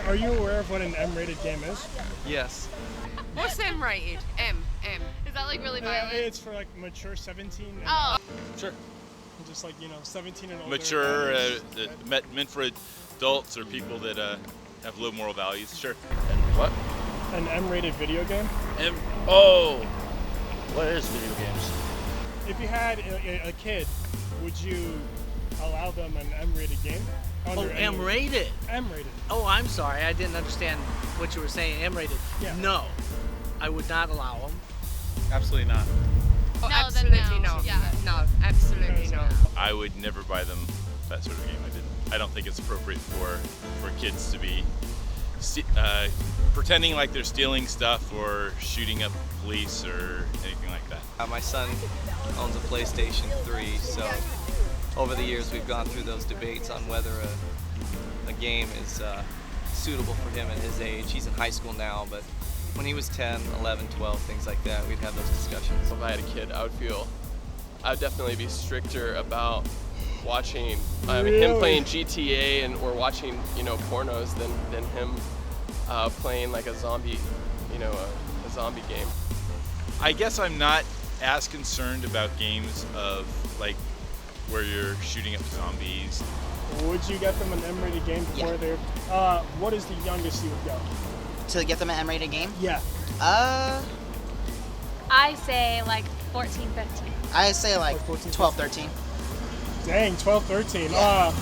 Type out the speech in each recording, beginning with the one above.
Are you aware of what an M-rated game is? Yes. What's M-rated? M. Is that like really violent? It's for like mature 17. And Oh. Sure. Just like, 17 and older. Mature, meant for adults or people that have low moral values. Sure. And what? An M-rated video game? What is video games? If you had a kid, would you allow them an M-rated game? M-rated? M-rated. Oh, I'm sorry. I didn't understand what you were saying. M-rated. Yeah. No. I would not allow them. Absolutely not. Oh, No, absolutely then no. not. Yeah. No, absolutely not. I would never buy them that sort of game. I don't think it's appropriate for kids to be pretending like they're stealing stuff or shooting up police or anything like that. My son owns a PlayStation 3, so over the years we've gone through those debates on whether a game is suitable for him at his age. He's in high school now, but when he was 10, 11, 12, things like that, we'd have those discussions. If I had a kid, I'd definitely be stricter about watching him playing GTA or watching pornos than him playing like a zombie a zombie game. I guess I'm not as concerned about games of like where you're shooting up zombies. Would you get them an M-rated game before Yeah. they're... what is the youngest you would go? To get them an M-rated game? Yeah. I say like 14, 15. I say like 14, 12, 13. Dang, 12, 13.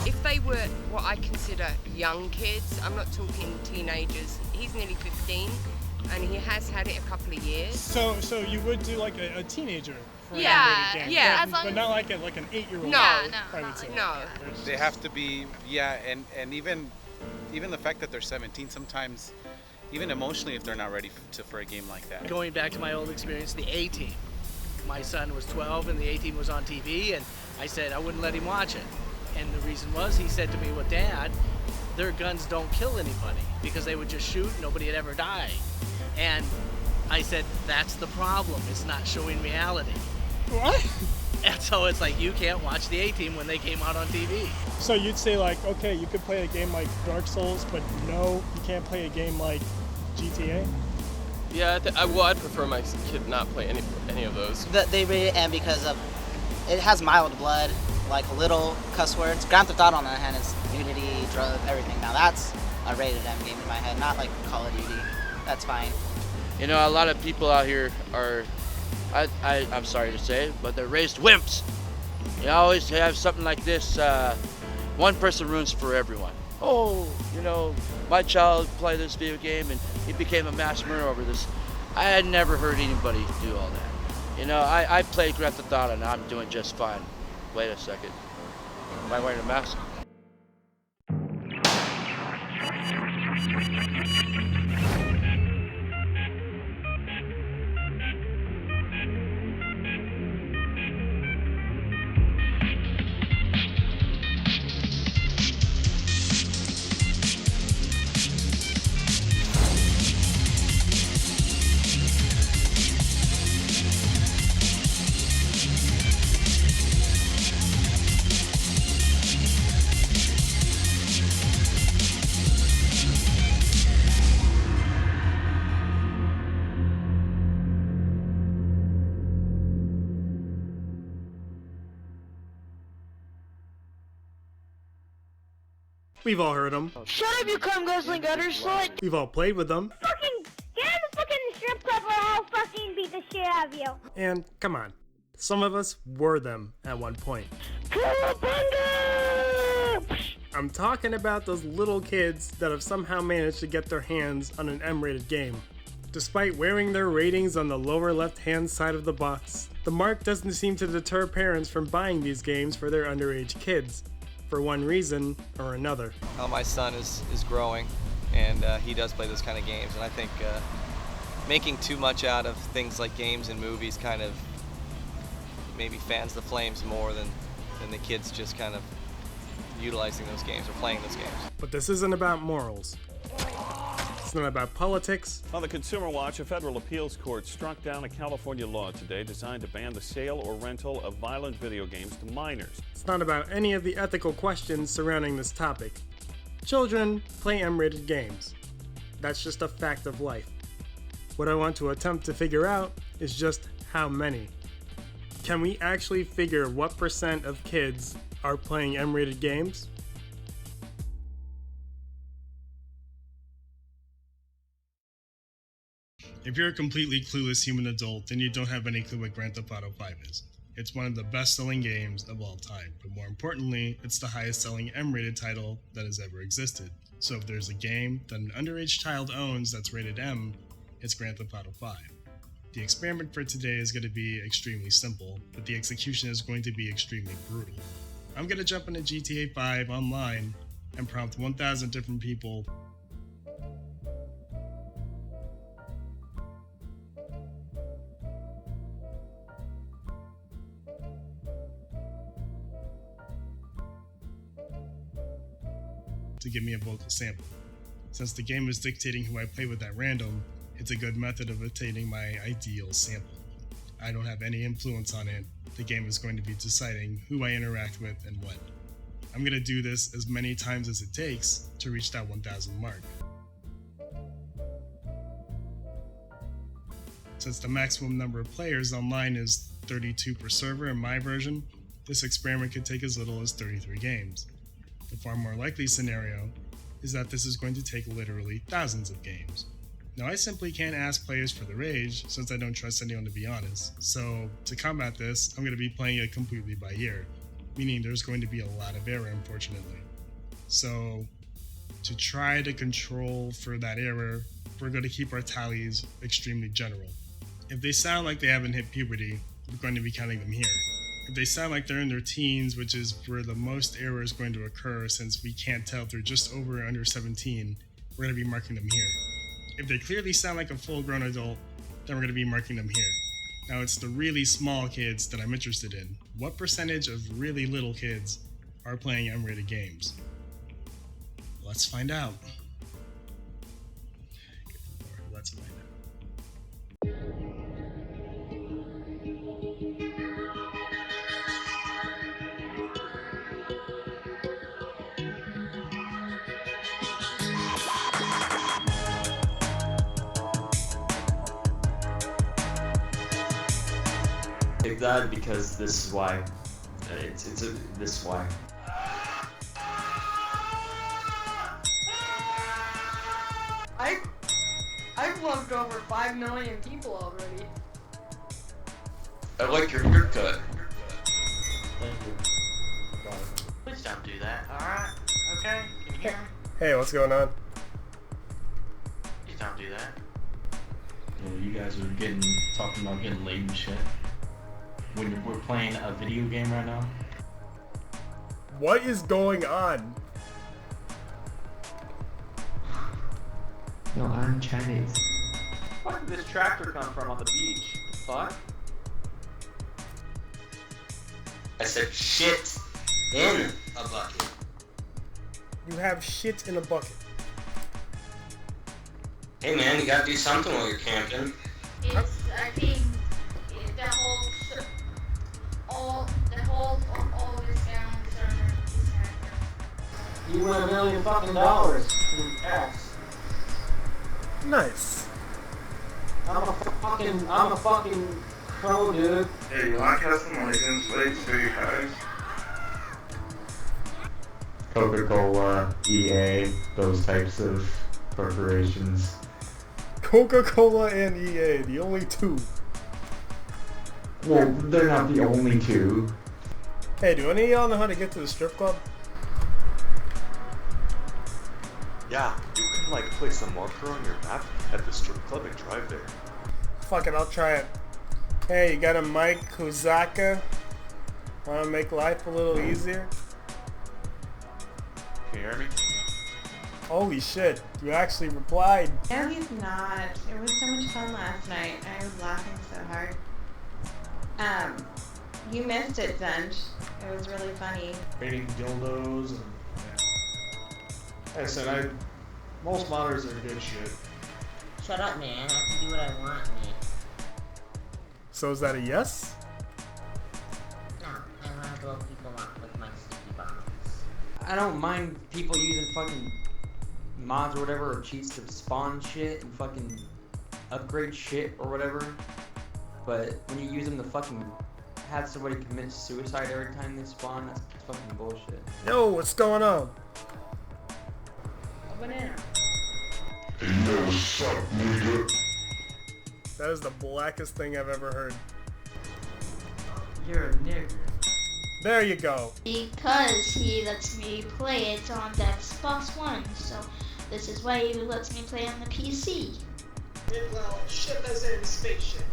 If they were what I consider young kids, I'm not talking teenagers. He's nearly 15, and he has had it a couple of years. So you would do like a teenager for Yeah, an M-rated game? yeah. As long But not like an 8-year-old. No, I would say. no. They have to be, and even the fact that they're 17, sometimes, even emotionally, if they're not ready for a game like that. Going back to my old experience, the A-Team. My son was 12 and the A-Team was on TV, and I said I wouldn't let him watch it. And the reason was, he said to me, well, Dad, their guns don't kill anybody because they would just shoot, nobody would ever die. And I said, that's the problem, it's not showing reality. What? And so it's like, you can't watch the A-Team when they came out on TV. So you'd say like, okay, you could play a game like Dark Souls, but no, you can't play a game like GTA? Yeah, I'd prefer my kid not play any of those. They rated M because of it has mild blood, like little cuss words. Grand Theft Auto on the other hand is nudity, drugs, everything. Now that's a rated M game in my head, not like Call of Duty. That's fine. You know, a lot of people out here are, I'm sorry to say, but they're raised wimps. You always have something like this, one person ruins for everyone. Oh, my child played this video game and he became a mass murderer over this. I had never heard anybody do all that. I played Grand Theft Auto and I'm doing just fine. Wait a second. Am I wearing a mask? We've all heard them. Shut up, you cum guzzling gutter slut! We've all played with them. Get in the fucking strip club or I'll fucking beat the shit out of you! And come on, some of us were them at one point. I'm talking about those little kids that have somehow managed to get their hands on an M-rated game. Despite wearing their ratings on the lower left-hand side of the box, the mark doesn't seem to deter parents from buying these games for their underage kids, for one reason or another. My son is growing, and he does play those kind of games, and I think making too much out of things like games and movies kind of maybe fans the flames more than the kids just kind of utilizing those games or playing those games. But this isn't about morals. It's not about politics. On the Consumer Watch, a federal appeals court struck down a California law today designed to ban the sale or rental of violent video games to minors. It's not about any of the ethical questions surrounding this topic. Children play M-rated games. That's just a fact of life. What I want to attempt to figure out is just how many. Can we actually figure what % of kids are playing M-rated games? If you're a completely clueless human adult, then you don't have any clue what Grand Theft Auto 5 is. It's one of the best-selling games of all time, but more importantly, it's the highest-selling M-rated title that has ever existed. So if there's a game that an underage child owns that's rated M, it's Grand Theft Auto 5. The experiment for today is going to be extremely simple, but the execution is going to be extremely brutal. I'm going to jump into GTA 5 online and prompt 1,000 different people to give me a vocal sample. Since the game is dictating who I play with at random, it's a good method of obtaining my ideal sample. I don't have any influence on it. The game is going to be deciding who I interact with and when. I'm going to do this as many times as it takes to reach that 1,000 mark. Since the maximum number of players online is 32 per server in my version, this experiment could take as little as 33 games. The far more likely scenario is that this is going to take literally thousands of games. Now I simply can't ask players for their age since I don't trust anyone to be honest, so to combat this, I'm going to be playing it completely by ear, meaning there's going to be a lot of error unfortunately. So to try to control for that error, we're going to keep our tallies extremely general. If they sound like they haven't hit puberty, we're going to be counting them here. If they sound like they're in their teens, which is where the most error is going to occur since we can't tell if they're just over or under 17, we're going to be marking them here. If they clearly sound like a full-grown adult, then we're going to be marking them here. Now it's the really small kids that I'm interested in. What percentage of really little kids are playing M-rated games? Let's find out. Let's find out. Pick that because this is why. This is why. I've loved over 5 million people already. I like your haircut. Thank you. Please don't do that. Alright? Okay? Can you hear me? Hey, what's going on? Please don't do that. You guys are talking about getting late and shit. When we're playing a video game right now. What is going on? No, I'm Chinese. Where did this tractor come from on the beach? Fuck. I said shit in a bucket. You have shit in a bucket. Hey man, you gotta do something while you're camping. It's, I think, all this down server. You win $1 million fucking dollars in cash. Nice. I'm a fucking pro, dude. Hey, you want custom license plates for your cars? Coca-Cola, EA, those types of corporations. Coca-Cola and EA, the only two. Well, they're not the only two. Hey, do any of y'all know how to get to the strip club? Yeah, you can like place a marker on your map at the strip club and drive there. Fuck it, I'll try it. Hey, you got a Mike Kuzaka? Wanna make life a little easier? Can you hear me? Holy shit, you actually replied. No, he's not. It was so much fun last night. I was laughing so hard. You missed it, Zench. It was really funny. Painting dildos and Like I said, most modders are good shit. Shut up, man. I can do what I want, man. So is that a yes? No, I want to blow people up with my sticky bombs. I don't mind people using fucking mods or whatever, or cheats to spawn shit and fucking upgrade shit or whatever. But when you use them to fucking have somebody commit suicide every time they spawn, that's fucking bullshit. Yo, what's going on? A banana. Yo, what's up, nigger? That is the blackest thing I've ever heard. You're a nigger. There you go. Because he lets me play it on the Xbox One, so this is why he lets me play on the PC. It will ship us in a spaceship.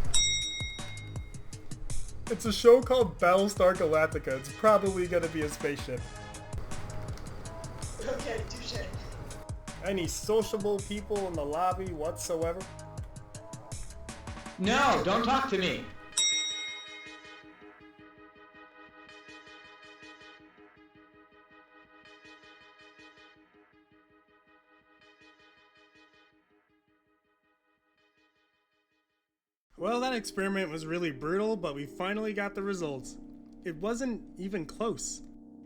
It's a show called Battlestar Galactica. It's probably gonna be a spaceship. Okay, touche. Any sociable people in the lobby whatsoever? No, don't talk to me. Well, that experiment was really brutal, but we finally got the results. It wasn't even close.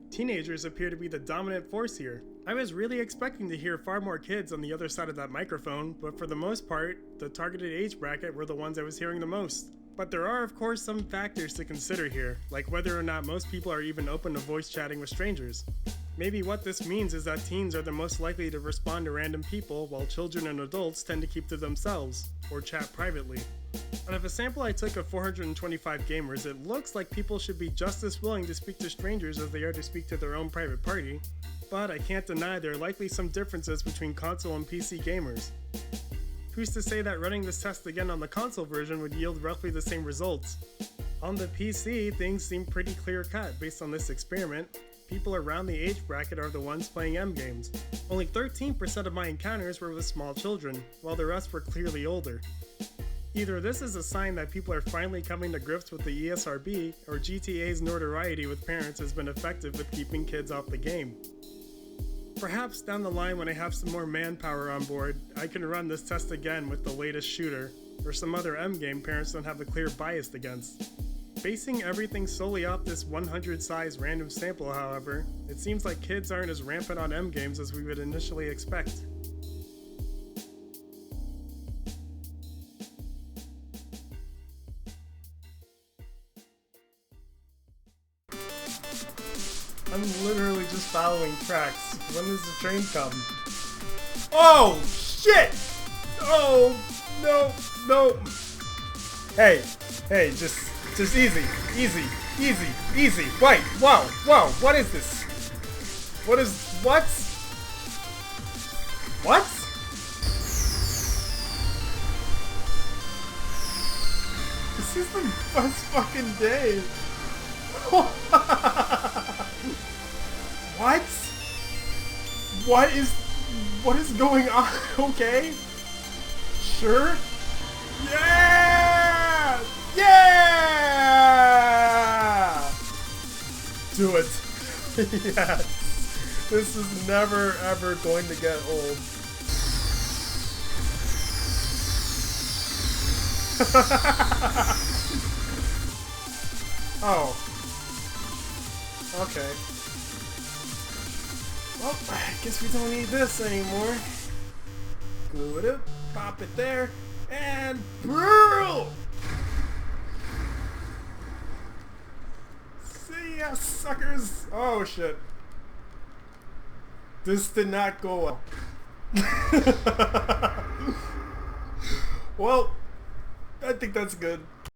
Teenagers appear to be the dominant force here. I was really expecting to hear far more kids on the other side of that microphone, but for the most part, the targeted age bracket were the ones I was hearing the most. But there are of course some factors to consider here, like whether or not most people are even open to voice chatting with strangers. Maybe what this means is that teens are the most likely to respond to random people, while children and adults tend to keep to themselves, or chat privately. Out of a sample I took of 425 gamers, it looks like people should be just as willing to speak to strangers as they are to speak to their own private party, but I can't deny there are likely some differences between console and PC gamers. Who's to say that running this test again on the console version would yield roughly the same results? On the PC, things seem pretty clear-cut based on this experiment. People around the age bracket are the ones playing M games. Only 13% of my encounters were with small children, while the rest were clearly older. Either this is a sign that people are finally coming to grips with the ESRB, or GTA's notoriety with parents has been effective with keeping kids off the game. Perhaps down the line when I have some more manpower on board, I can run this test again with the latest shooter, or some other M game parents don't have a clear bias against. Basing everything solely off this 100 size random sample, however, it seems like kids aren't as rampant on M games as we would initially expect. I'm literally just following tracks. When does the train come? Oh, shit! Oh, no, no. Hey, just easy. Wait, whoa, what is this? What? This is the best fucking day. What is going on? Okay. Sure. Yeah! Do it. Yes. This is never ever going to get old. Oh. Okay. Well, I guess we don't need this anymore. Glue it up, pop it there, and brrrl! See ya, suckers! Oh shit. This did not go well. Well, I think that's good.